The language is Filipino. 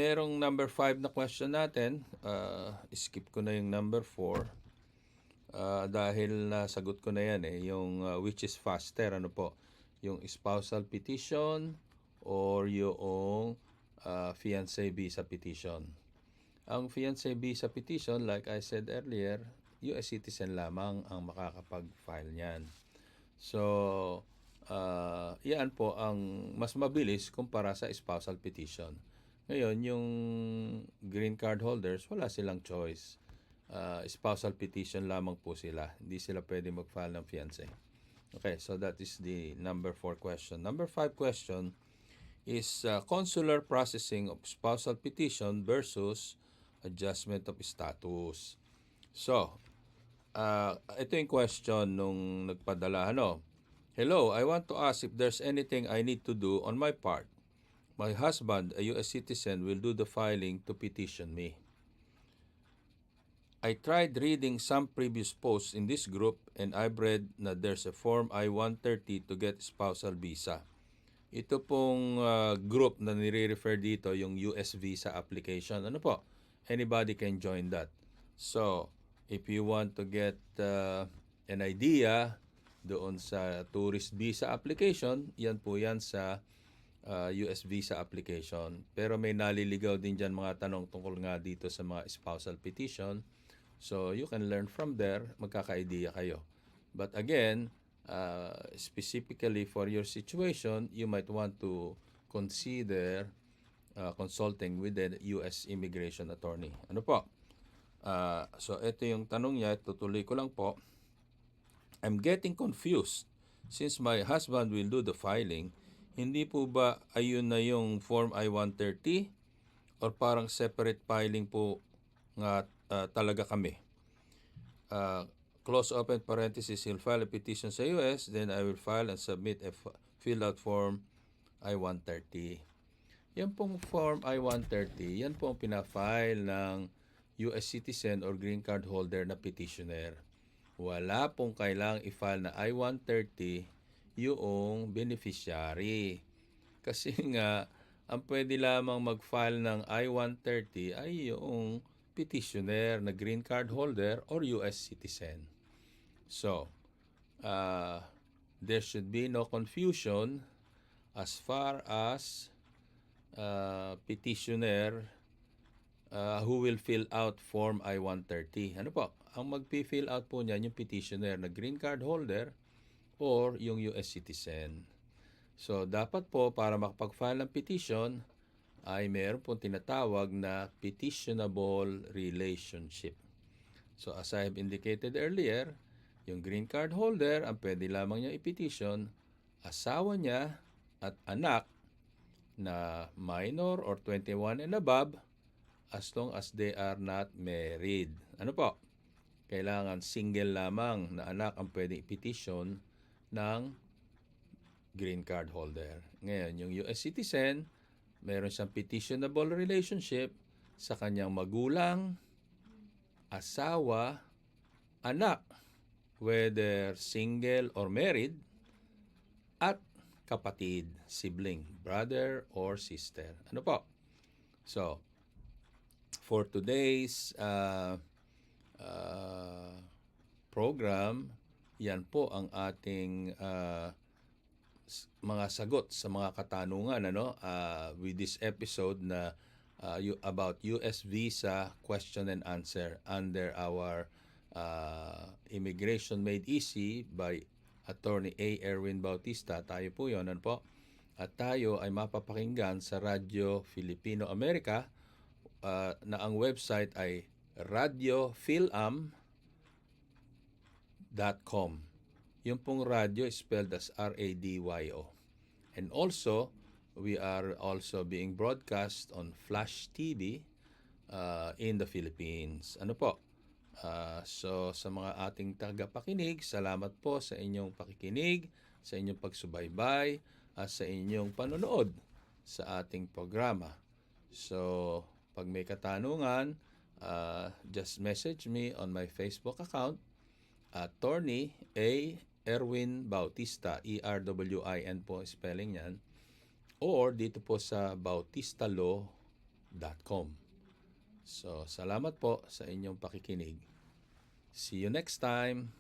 merong number 5 na question natin. Skip ko na yung number 4. Dahil nasagot ko na yan yung which is faster, ano po? Yung spousal petition or yung fiancé visa petition. Ang fiancé visa petition, like I said earlier, US citizen lamang ang makakapag-file niyan. So, yan po ang mas mabilis kumpara sa spousal petition. Ngayon, yung green card holders, wala silang choice. Spousal petition lamang po sila. Hindi sila pwede mag-file ng fiancé. Okay, so that is the number 4 question. Number 5 question is consular processing of spousal petition versus adjustment of status. So, ito yung question nung nagpadala. Hello, I want to ask if there's anything I need to do on my part. My husband, a U.S. citizen, will do the filing to petition me. I tried reading some previous posts in this group and I've read na there's a Form I-130 to get spousal visa. Ito pong group na nire-refer dito, yung US visa application. Ano po? Anybody can join that. So, if you want to get an idea doon sa tourist visa application, yan po yan sa US visa application. Pero may naliligaw din dyan mga tanong tungkol nga dito sa mga spousal petition. So, you can learn from there, magkaka-idea kayo. But again, specifically for your situation, you might want to consider consulting with the U.S. immigration attorney. Ano po? So, ito yung tanong niya. Tutuloy ko lang po. I'm getting confused. Since my husband will do the filing, hindi po ba ayun na yung Form I-130? Or parang separate filing po nga talaga kami? Close open parenthesis, he'll file a petition sa US, then I will file and submit a filled out Form I-130. Yan pong Form I-130, yan po ang pinafile ng US citizen or green card holder na petitioner. Wala pong kailangang i-file na I-130 yung beneficiary. Kasi nga, ang pwede lamang mag-file ng I-130 ay yung petitioner na green card holder or US citizen. So, there should be no confusion as far as petitioner who will fill out Form I-130. Ano po? Ang mag-fill out po niyan yung petitioner na green card holder or yung US citizen. So, dapat po para makapag-file ng petition ay meron pong tinatawag na petitionable relationship. So, as I have indicated earlier, yung green card holder, ang pwede lamang niya i-petition, asawa niya at anak na minor or 21 and above as long as they are not married. Ano po? Kailangan single lamang na anak ang pwede i-petition ng green card holder. Ngayon, yung US citizen, meron siyang petitionable relationship sa kanyang magulang, asawa, anak, whether single or married, at kapatid, sibling, brother or sister. Ano po? So, for today's program, yan po ang ating mga sagot sa mga katanungan with this episode na about US visa question and answer under our Immigration Made Easy by Attorney A. Erwin Bautista. Tayo po yun, ano po? At tayo ay mapapakinggan sa Radyo Filipino America na ang website ay radiophilam.com. Yung pong radio is spelled as R-A-D-Y-O. And also, we are also being broadcast on Flash TV in the Philippines. Ano po? So, sa mga ating tagapakinig, salamat po sa inyong pakikinig, sa inyong pagsubaybay, at sa inyong panonood sa ating programa. So, pag may katanungan, just message me on my Facebook account, Attorney A. Erwin Bautista, E-R-W-I-N po spelling yan, or dito po sa bautistalaw.com. So, salamat po sa inyong pakikinig. See you next time!